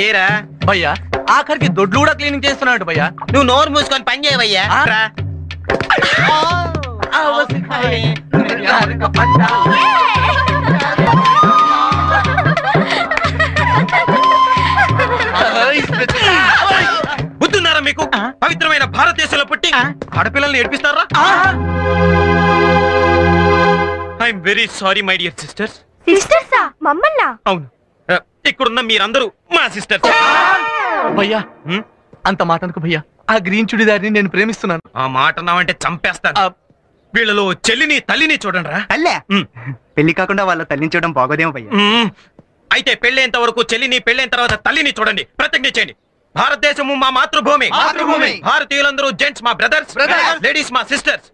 చేయరా భయ్యా? ఆఖరికి దొడ్లు కూడా క్లీనింగ్ చేస్తున్నాడు భయ్యా. నువ్వు నోరు మూసుకొని పని చేయవయ్యా. బుద్ధున్నారా మీకు? పవిత్రమైన భారతదేశంలో పుట్టి ఆడపిల్లల్ని ఏడిపిస్తారా? I'm very sorry my dear sisters. సిస్టర్సా? మమ్మల్నా? అవును, ఇక్కడున్న మీరందరూ మా సిస్టర్స్. భయ్యా అంత మాట అనుకో భయ్యా. ఆ గ్రీన్ చుడిదారిని నేను ప్రేమిస్తున్నాను. ఆ మాట నావంటే చంపేస్తాను. వీళ్ళలో చెల్లిని తల్లిని చూడండి రా. పెళ్లి కాకుండా వాళ్ళ తల్లిని చూడడం బాగోదేమో భయ్యా. అయితే పెళ్ళేంత వరకు చెల్లిని, పెళ్ళైన తర్వాత తల్లిని చూడండి. ప్రతిజ్ఞ చేయండి. భారతదేశము మా మాతృభూమి, భారతీయులందరూ జెంట్స్ మా బ్రదర్స్, లేడీస్ మా సిస్టర్స్.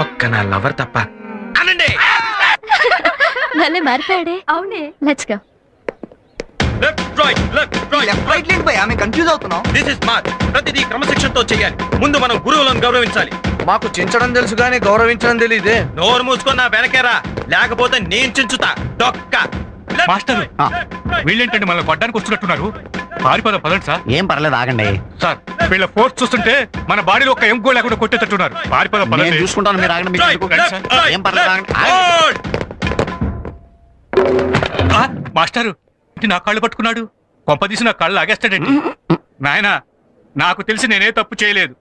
ఒక్క నా లవర్ తప్ప అనండి. భలే మారిపోయాడే. అవునే. Let's go. Left right, left right లేదు భయ్యా, మేము కన్ఫ్యూజ్ అవుతున్నాం. This is March. ప్రతిదీ క్రమశిక్షణతో చేయాలి. ముందు మనం గురువులను గౌరవించాలి. మాకు చించడం తెలుసు కానీ గౌరవించడం తెలియదే. నోరు మూసుకొని నా వెనకేరా, లేకపోతే నేను చించుతా. డొక్క. మాస్టర్ వీళ్ళేంటండి మనల్ని కొట్టడానికి వస్తున్నట్టున్నారు? పారిపోదాం పదండి సార్. ఏం పర్లేదు ఆగండి సార్. వీళ్ళ ఫోర్స్ చూస్తుంటే మన బాడీలో ఒక ఎంకో లేకుండా కొట్టేటట్టున్నారు. పారిపోదాం పదండి. చూసుకుంటాను, మీరు ఆగండి. ఏం పర్లేదు ఆగండి. మాస్టర్ నా కాళ్ళు పట్టుకున్నాడు. కొంపదీసి నా కాళ్ళు లాగేస్తాడండి. నాయన నాకు తెలిసి నేనే తప్పు చేయలేదు.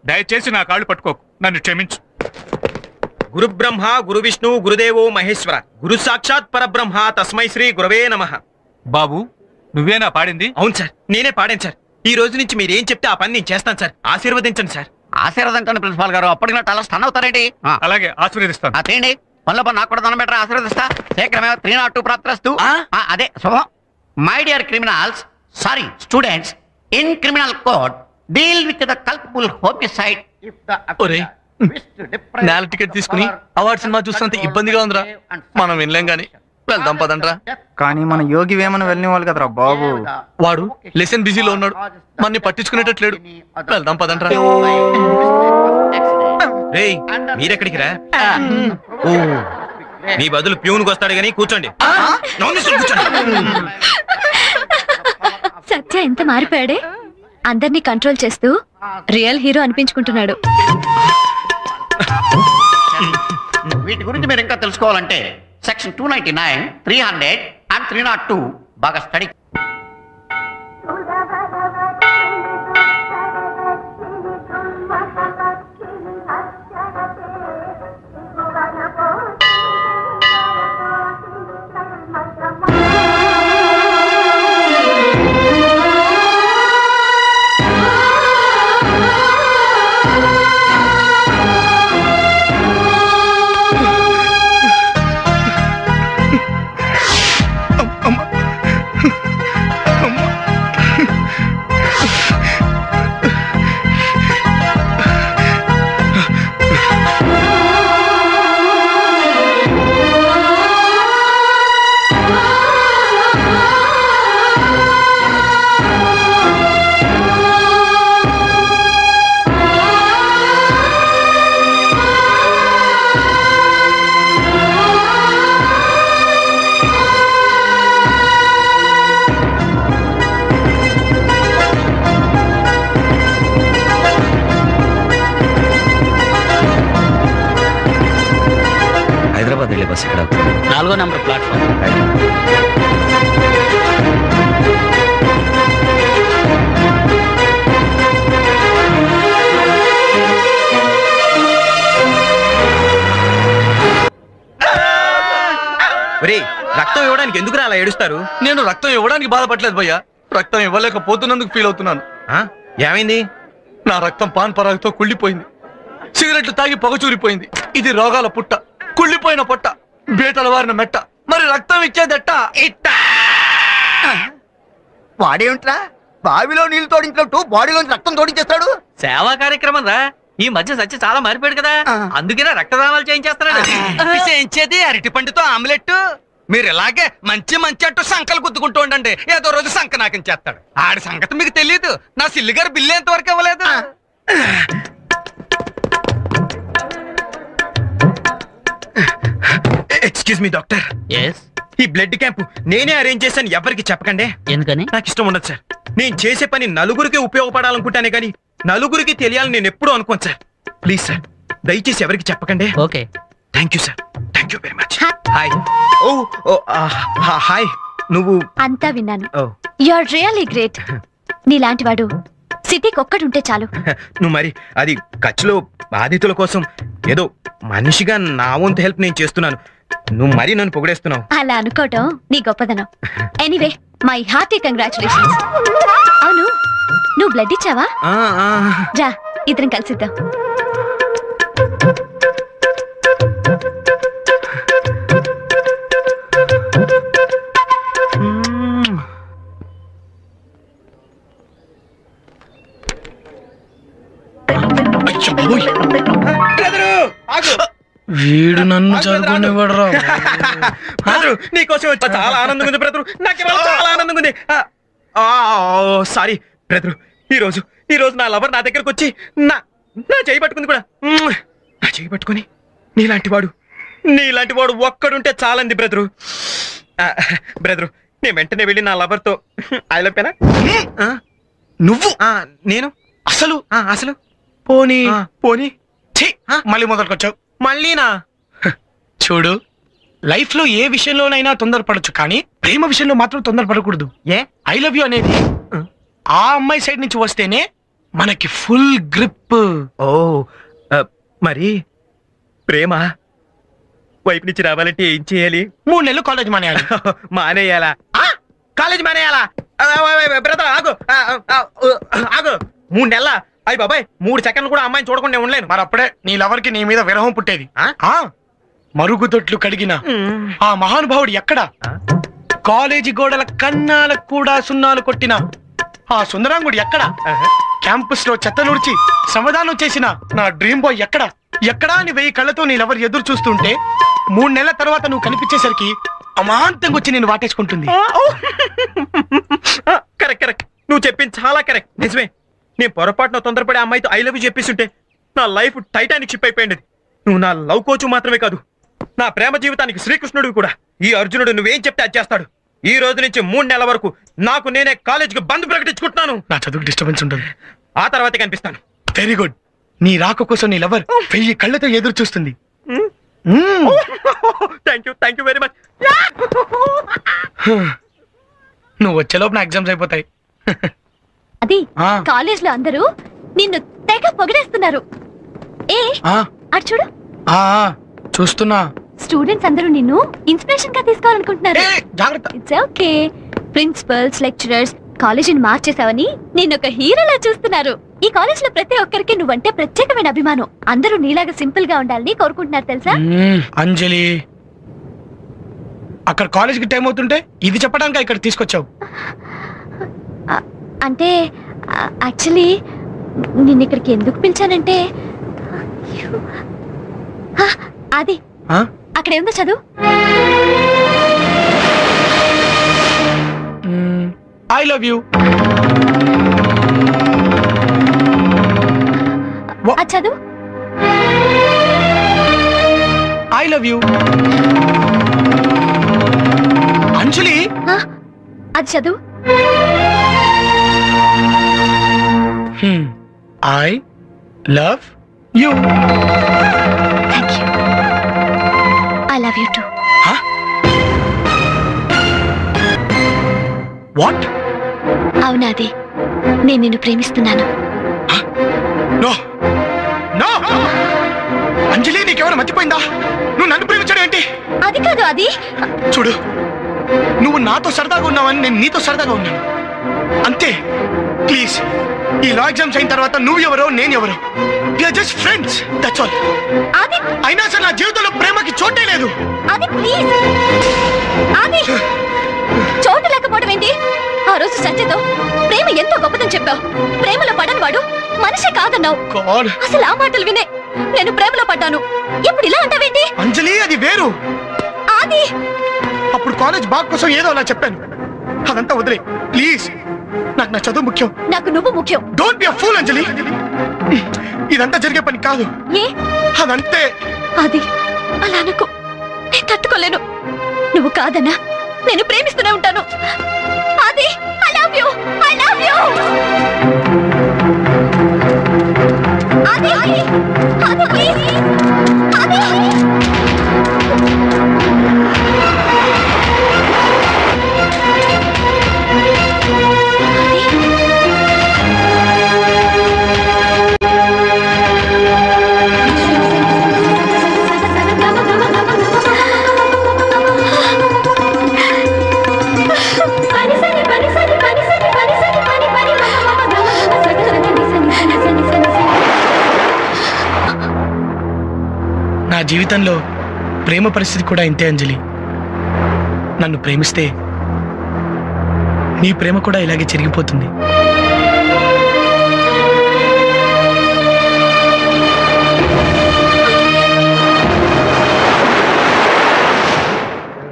దయచేసి నా కాళ్ళు పట్టుకోకు, నన్ను క్షమించు. గురు బ్రహ్మ గురు విష్ణు గురుదేవో మహేశ్వర, గురు సాక్షాత్ పరబ్రహ్మ తస్మై శ్రీ గురవే నమః. బాబు నువ్వేనా పాడింది? అవును సార్, నేనే పాడాను సార్. ఈ రోజు నుంచి మీరు ఏం చెప్తే ఆ పని నేను చేస్తాను సార్. ఆశీర్వదించండి సార్. ఆశీర్వదించండి ప్రిన్సిపాల్ గారు. అప్పటికి అలా స్టన్ అవుతారేంటి? అలాగే ఆశీర్వదిస్తాను. అదేండి పనిలో పని నాకు కూడా దండం పెట్టరా, ఆశీర్వదిస్తా. శీఘ్రమే 302 ప్రాప్తిరస్తు. అదే శుభం. My dear criminals, sorry students, in criminal code deal with the culpable homicide if the నేల టికెట్ తీసుకుని అవార్డు సినిమా చూస్తున్నంత ఇబ్బందిగా ఉందిరా. మనం వినలేం గాని వెళ్దాం పదండ్రా. కానీ మన యోగి వేమన వెళ్ళిన వాళ్ళు కదరా బాబు. వాడు లెసన్ బిజీలో ఉన్నాడు, మనని పట్టించుకునేటట్లేడు. వెళ్దాం పదండ్రా. రేయ్ మీరెక్కడికి రా? ఓ మీ బదులు ప్యూన్కి వస్తాడు గానీ కూర్చోండి. సత్య ఎంత మారిపోయాడే. అందరినీ కంట్రోల్ చేస్తూ రియల్ హీరో అనిపించుకుంటున్నాడు. వీటి గురించి మీరు ఇంకా తెలుసుకోవాలంటే సెక్షన్ 299, 300 and 302 బాగా స్టడీ. హైదరాబాద్ వెళ్ళే బస్ ఇక్కడ 4వ నెంబర్ ప్లాట్ఫామ్. రక్తం ఇవ్వడానికి ఎందుకు అలా ఏడుస్తారు? నేను రక్తం ఇవ్వడానికి బాధపడలేదు భయ్యా, రక్తం ఇవ్వలేకపోతున్నందుకు ఫీల్ అవుతున్నాను. ఏమైంది? నా రక్తం పాన్ పరాగతో కుళ్ళిపోయింది. సిగరెట్లు తాగి పొగచూరిపోయింది. ఇది రోగాల పుట్ట, కుళ్ళిపోయిన పొట్ట, బేటల వారిన మెట్ట. మరి రక్తం ఇచ్చేదట్ట ఇట్ట. వాడేమిట్రా బావిలో నీళ్లు తోడించినట్టు బాడీలోంచి రక్తం తోడించేస్తాడు? సేవా కార్యక్రమం రా. ఈ మధ్య సత్య చాలా మారిపోయాడు కదా, అందుకేనా రక్తదానాలు చేయించేస్తున్నాడు. చేయించేది అరటి పండుతో ఆమ్లెట్. మీరు ఇలాగే మంచి మంచి అంటూ సంకలు గుద్దుకుంటూ ఉండండి, ఏదో రోజు సంక నాకం చేస్తాడు. ఆడి సంగతి మీకు తెలియదు. నా సిల్లి గారు బిల్లు ఎంతవరకు ఇవ్వలేదు. Excuse me doctor. ఎస్ ఈ బ్లడ్ క్యాంప్ నేనే అరేంజ్ చేశాను, ఎవరికి చెప్పకండి. ఎందుకని? నాకు ఇష్టం ఉండదు సార్. నేను చేసే పని నలుగురికి ఉపయోగపడాలనుకుంటానే కానీ నలుగురికి తెలియాలని నేను ఎప్పుడూ అనుకోను సార్. ప్లీజ్ సార్, దయచేసి ఎవరికి చెప్పకండి. Okay. Thank you sir, thank you very much. Hi. Hi. నువ్వు అంతా విన్నాను. ఓ యు ఆర్ రియల్లీ గ్రేట్. నీలాంటి వాడు సిటీకి ఒక్కడుంటే చాలు. నువ్వు మరి అది ఖర్చులో బాధితుల కోసం ఏదో మనిషిగా నా వంతు హెల్ప్ నేను చేస్తున్నాను, నువ్వు మరీ నన్ను పొగిడేస్తున్నావు. అలా అనుకోవటం నీ గొప్పదనం. Anyway my hearty congratulations. అవును, నువ్వు బ్లడ్ ఇచ్చావా? రా, ఇద్దరం కలిసిద్దాం. వీడు నన్ను చదువుకునేవాడు. నీకోసం చాలా ఆనందంగా ఉంది బ్రదరు, నాకు చాలా ఆనందంగా ఉంది. సారీ బ్రదరు, ఈ రోజు నా లవర్ నా దగ్గరకు వచ్చి నా చేయి పట్టుకుంది కూడా. నా చేయి పట్టుకుని నీలాంటి వాడు ఒక్కడుంటే చాలంది బ్రదరు. బ్రదరు, నేను వెంటనే వెళ్ళి నా లవర్ తో ఐ లవ్ యూ. నువ్వు నేను అసలు పోనీ మళ్ళీ మొదలుకొచ్చావు. మళ్ళీనా? చూడు, లైఫ్ లో ఏ విషయంలోనైనా తొందరపడొచ్చు, కానీ ప్రేమ విషయంలో మాత్రం తొందరపడకూడదు. ఏ? ఐ లవ్ యూ అనేది ఆ అమ్మాయి సైడ్ నుంచి వస్తేనే మనకి ఫుల్ గ్రిప్. ఓ మరి ప్రేమ వైపు నుంచి రావాలంటే ఏం చేయాలి? 3 నెలలు కాలేజ్ మానేయాలి. మానేయాలా? కాలేజ్ మానేయాలా? బ్రదర్ ఆగు ఆగు, 3 నెలల? అయ్యి బాబాయ్, 3 సెకండ్లు కూడా అమ్మాయిని చూడకుండా ఉండలేను. మరి అప్పుడే నీ లవర్ కి నీ మీద విరహం పుట్టేది. మరుగుదొట్లు కడిగిన ఆ మహానుభావుడు ఎక్కడ? కాలేజీ గోడల కన్నాలకు కూడా సున్నాలు కొట్టిన ఆ సుందరాంగుడు ఎక్కడ? క్యాంపస్ లో చెత్తలుడిచి సమాధానం చేసిన నా డ్రీమ్ బాయ్ ఎక్కడ? ఎక్కడా అని 1000 కళ్ళతో నీ లవర్ ఎదురు చూస్తుంటే 3 నెలల తర్వాత నువ్వు కనిపించేసరికి అమాంతంగా వచ్చి నేను వాటేసుకుంటుంది. కరెక్ట్, నువ్వు చెప్పింది చాలా కరెక్ట్, నిజమే. నేను పొరపాటున తొందరపడే అమ్మాయితో ఐ లవ్ యూ చెప్పేస్తుంటే నా లైఫ్ టైటానిక్ షిప్ అయిపోయింది. నువ్వు నా లవ్ కోచ్ మాత్రమే కాదు, నా ప్రేమ జీవితానికి శ్రీకృష్ణుడు కూడా. ఈ అర్జునుడు నువ్వేం చెప్తే అది చేస్తాడు. ఈ రోజు నుంచి 3 నెలల వరకు నాకు నేనే కాలేజీకి బంద్ ప్రకటించుకుంటున్నాను. నా చదువుకు డిస్టర్బెన్స్ ఉంటుంది. ఆ తర్వాతే కనిపిస్తాను. Very good. నీ రాక కోసం నీ లవర్ 1000 కళ్ళతో ఎదురు చూస్తుంది. Thank you very much. నువ్వు వచ్చేలోపు నా ఎగ్జామ్స్ అయిపోతాయి. అది కాలేజ్ లో అందరూ నిన్ను తెగ పొగిడేస్తున్నారు. ఏ అటు చూడు. చూస్తున్నా. స్టూడెంట్స్ అందరూ నిన్ను ఇన్స్పిరేషన్ గా తీసుకోవాలనుకుంటున్నారు. జాగ్రత్త. It's okay. ప్రిన్సిపల్స్, లెక్చరర్స్ కాలేజీని మార్చేసావని నిన్ను ఒక హీరోలా చూస్తున్నారు. ఈ కాలేజ్ లో ప్రతి ఒక్కరికి నువ్వంటే ప్రత్యేకమైన అభిమానం. అందరూ నీలాగా సింపుల్ గా ఉండాలని కోరుకుంటున్నారు తెలుసా? అంజలి, అక్కడ కాలేజ్కి టైం అవుతుంటే ఇది చెప్పడానికి ఇక్కడ తీసుకొచ్చావు. అంటే యాక్చువల్లీ నిన్ను ఇక్కడికి ఎందుకు పిలిచానంటే అది అక్కడ ఏముందో చదువు. I love you. అది చదువు. I love you. అంజలి, అది చదువు. I love you. Thank you. I love you too. What? అవునాది, నేను నిన్ను ప్రేమిస్తున్నాను. నో నో అంజలి, నీకెవరు మర్చిపోయిందా? నువ్వు నన్ను ప్రేమించడం ఏంటి? అది కాదు. అది చూడు, నువ్వు నాతో సరదాగా ఉన్నావని నేను నీతో సరదాగా ఉన్నాను అంతే. ప్లీజ్, ఈ లా ఎగ్జామ్స్ అయిన తర్వాత నువ్వు ఎవరో నేను ఎవరో, we are just friends, that's all. అది అయినా సరే నా జీవితంలో ప్రేమకి చోటే లేదు. అది ప్లీజ్, అది చోటు లేకపోవడం ఏంటి? ఆ రోజు సత్యతో ప్రేమ ఎంతో గొప్పదని చెప్పావు. ప్రేమలో పడని వాడు మనిషి కాదన్నావు. అసలు ఆ మాటలు వినే నేను ప్రేమలో పడ్డాను. ఇప్పుడు ఇలా అంటావేంటి? అంజలి, అది వేరు. అది అప్పుడు కాలేజ్ బాగ్ కోసం ఏదో అలా చెప్పాను. అదంతా వదిలే ప్లీజ్. నాకు నా చదువు ముఖ్యం. నాకు నువ్వు ముఖ్యం. డోంట్ బి అ ఫూల్ అంజలి. ఇదంతా జరిగే పని కాదు. ఏ? అదంతే. అది అలా అనుకో, నేను తట్టుకోలేను. నువ్వు కాదన్నా నేను ప్రేమిస్తూనే ఉంటాను. అది I love you, I love you. అది అది ప్లీజ్ అది. నా జీవితంలో ప్రేమ పరిస్థితి కూడా ఇంతే అంజలి. నన్ను ప్రేమిస్తే నీ ప్రేమ కూడా ఇలాగే చెరిగిపోతుంది.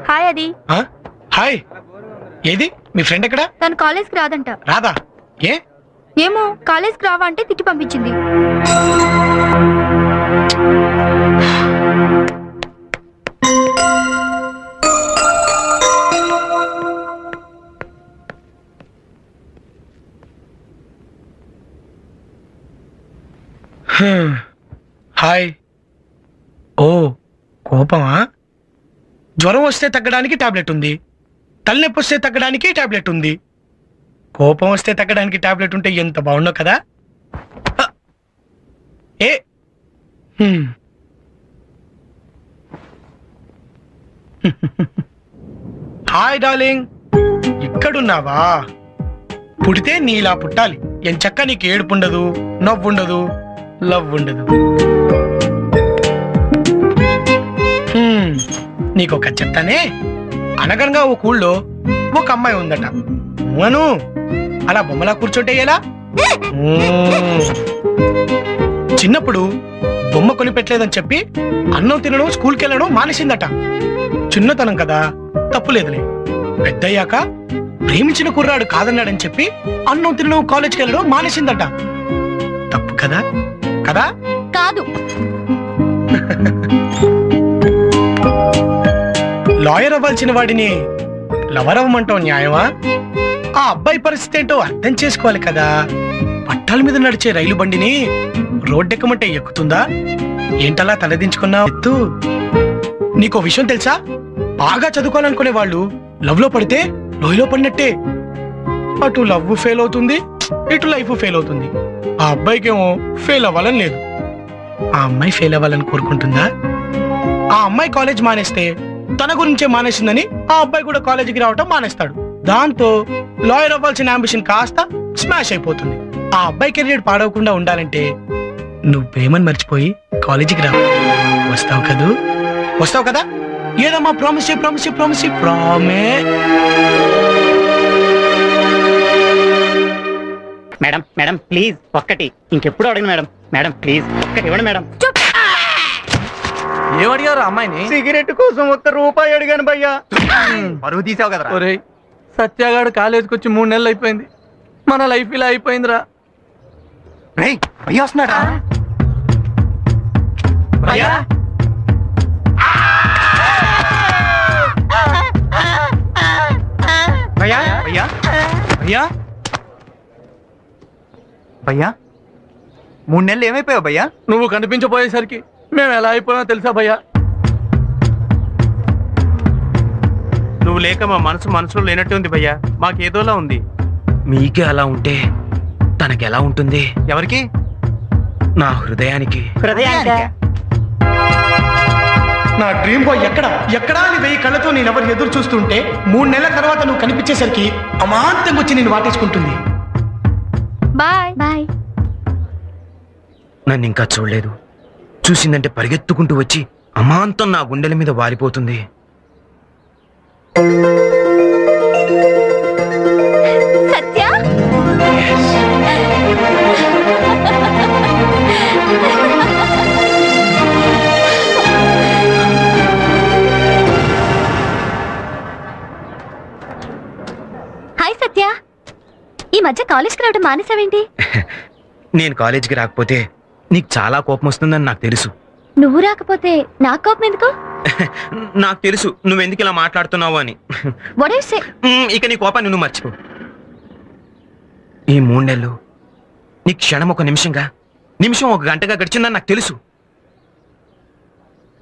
హాయ్ అది. హాయ్. ఏది మీ ఫ్రెండ్ ఎక్కడా? తను కాలేజ్కి రాదంట. రాదా? ఏ? ఏమో కాలేజ్కి రావా అంటే తిట్టి పంపించింది. హాయ్. ఓ కోపమా? జ్వరం వస్తే తగ్గడానికి టాబ్లెట్ ఉంది, తలనొప్పి వస్తే తగ్గడానికి టాబ్లెట్ ఉంది, కోపం వస్తే తగ్గడానికి టాబ్లెట్ ఉంటే ఎంత బాగుండో కదా. ఏ హాయ్ డార్లింగ్, ఇక్కడున్నావా? పుడితే నీలా పుట్టాలి. ఎంచక్క నీకు ఏడుపుండదు, నవ్వుండదు, లవ్ ఉండదు. నీకొక చెప్తానే. అనగనగా ఓ ఊళ్ళో ఒక అమ్మాయి ఉందట. అను అలా బొమ్మలా కూర్చోటే ఎలా? చిన్నప్పుడు బొమ్మ కొనిపెట్టలేదని చెప్పి అన్నం తినడం, స్కూల్కి వెళ్ళడం మానేసిందట. చిన్నతనం కదా, తప్పులేదులే. పెద్దయ్యాక ప్రేమించిన కుర్రాడు కాదన్నాడని చెప్పి అన్నం తినడం, కాలేజ్కి వెళ్ళడం మానేసిందట. తప్పు కదా? కదా కాదు. లాయర్ అవ్వాల్సిన వాడిని లవర్ అవ్వమంటావు న్యాయమా? ఆ అబ్బాయి పరిస్థితి ఏంటో అర్థం చేసుకోవాలి కదా. పట్టాల మీద నడిచే రైలు బండిని రోడ్డెక్కమంటే ఎక్కుతుందా? ఏంటలా తలదించుకున్నావు? ఎత్తు. నీకో విషయం తెలుసా? బాగా చదువుకోవాలనుకునే వాళ్ళు లవ్ లో పడితే లోయలో పడినట్టే. అటు లవ్ ఫెయిల్ అవుతుంది, ఇటు లైఫ్ ఫెయిల్ అవుతుంది. ఆ అబ్బాయికేమో ఫెయిల్ అవ్వాలని లేదు, ఆ అమ్మాయి ఫెయిల్ అవ్వాలని కోరుకుంటుందా? ఆ అమ్మాయి కాలేజ్ మానేస్తే తన గురించే మానేసిందని ఆ అబ్బాయి కూడా కాలేజీకి రావటం మానేస్తాడు. దాంతో లాయర్ అవ్వాల్సిన అంబిషన్ కాస్త స్మాష్ అయిపోతుంది. ఆ అబ్బాయి కెరీర్ పాడవకుండా ఉండాలంటే నువ్వు ప్రేమను మర్చిపోయి కాలేజీకి రా. వస్తావు కదూ? వస్తావు కదా? ఏదమ్మా ప్రామిస్ ప్రామిస్ ప్రామిస్ ప్రామే. మేడం మేడం ప్లీజ్ ఒక్కటి, ఇంకెప్పుడు అడగను మేడం. మేడం ప్లీజ్ ఒక్కటి ఇవ్వండి మేడం. ఏమడిగారు అమ్మాయిని? సిగరెట్ కోసం ₹1 అడిగాను భయ్యా. పరువు తీసావు కదా. ఒరేయ్, సత్యాగాడు కాలేజీకి వచ్చి 3 నెలలు అయిపోయింది. మన లైఫ్ ఇలా అయిపోయిందిరా. రేయ్ భయ్యా వస్తున్నాడా? భయ్యా భయ్యా భయ్యా భయ్యా భయ్యా 3 నెలలు ఏమైపోయావు భయ్యా? నువ్వు కనిపించబోయేసరికి మేము ఎలా అయిపోయామో తెలుసా భయ్యా? నువ్వు లేక మా మనసులో లేనట్టు ఉంది భయ్యా. మాకేదోలా ఉంది. మీకే అలా ఉంటే తనకెలా ఉంటుంది? ఎవరికి? నా హృదయానికి. నా డ్రీమ్ బాయ్ ఎక్కడా ఎక్కడా అని 1000 కళ్ళతో నేనెవరు ఎదురు చూస్తుంటే 3 నెలల తర్వాత నువ్వు కనిపించేసరికి అమాంతంగా వచ్చి నేను వాటేసుకుంటుంది. Bye bye. నన్ను ఇంకా చూడలేదు, చూసిందంటే పరిగెత్తుకుంటూ వచ్చి అమాంతం నా గుండెల మీద వాలిపోతుంది. సత్య హాయ్ సత్య, ఈ మధ్య కాలేజ్కి రావడం మానేసావేంటి? నేను కాలేజీకి రాకపోతే నీకు చాలా కోపం వస్తుందని నాకు తెలుసు. నువ్వు రాకపోతే నా కోపం ఎందుకు? నాకు తెలుసు నువ్వెందుకు ఇలా మాట్లాడుతున్నావు అని. What do you say? ఇక నీ కోపాన్ని నువ్వు మర్చిపో. ఈ 3 నెలలు నీ క్షణం ఒక నిమిషంగా, నిమిషం ఒక గంటగా గడిచిందని నాకు తెలుసు.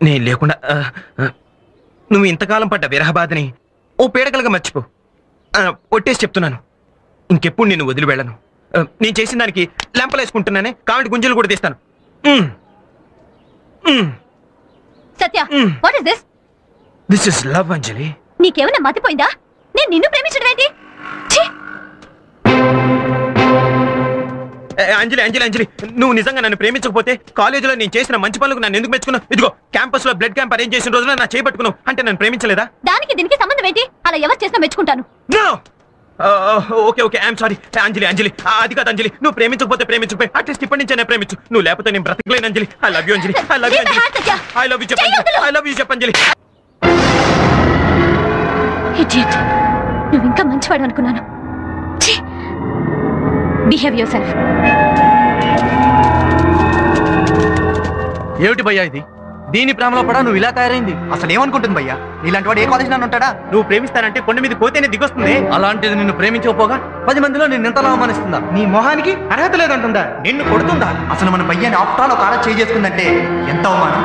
నేను లేకుండా నువ్వు ఇంతకాలం పడ్డ విరహబాధని ఓ పీడకలుగా మర్చిపో. ఒట్టేసి చెప్తున్నాను, ఇంకెప్పుడు నేను వదిలి వెళ్ళను. నేను చేసిన దానికి లెంపలేసుకుంటున్నానే, కాబట్టి గుంజలు కూడా తీస్తాను. Satya, what is this? This is love Anjali. నీకేమైనా మతిపోయిందా? నేను నిన్ను ప్రేమించడం ఏంటి? అంజలి అంజలి అంజలి, నువ్వు నిజంగా నన్ను ప్రేమించకపోతే కాలేజీలో నేను చేసిన మంచి పనులకు నన్ను ఎందుకు మెచ్చుకున్నావు? ఇదిగో క్యాంపస్ లో బ్లడ్ క్యాంప్ అరేంజ్ చేసిన రోజున నా చేపట్టుకున్నావు అంటే నన్ను ప్రేమించలేదా? దానికి దీనికి సంబంధం ఏంటి? అలా ఎవరు చేసినా మెచ్చుకుంటాను. Okay okay, I'm sorry. Anjali Anjali, అది కాదు అంజలి, నువ్వు ప్రేమించకపోతే ప్రేమించకపోయి అట్లీస్ట్ ఇప్పటి నుంచే నేను ప్రేమించు. నువ్వు లేకపోతే నేను బ్రతకలేను Anjali. I love you Anjali, I love you Anjali, I love you చెప్పండి, ఐ లవ్ యూ చెప్పంజలి. ఇడియట్, నువ్వు ఇంకా మంచివాడు అనుకున్నాను. Behave yourself. ఏమిటి భయ్యా ఇది? దీని ప్రేమలో పడా నువ్వు ఇలా తయారైంది? అసలు ఏమనుకుంటుంది భయ్యా? నీలాంటి వాడు ఏ కాలేజ్ నన్ను ఉంటాడా? నువ్వు ప్రేమిస్తానంటే కొండ మీద కోతేనే దిగొస్తుంది. అలాంటిది నిన్ను ప్రేమించకపోగా 10 మందిలో నిన్ను ఎంతలా అవమానిస్తుందా? నీ మొహానికి అర్హత లేదంటుందా? నిన్ను కొడుతుందా? అసలు మన భయ్యాన్ని ఆఫ్టర్ ఒక ఆరా చేసుకుందంటే ఎంత అవమానం.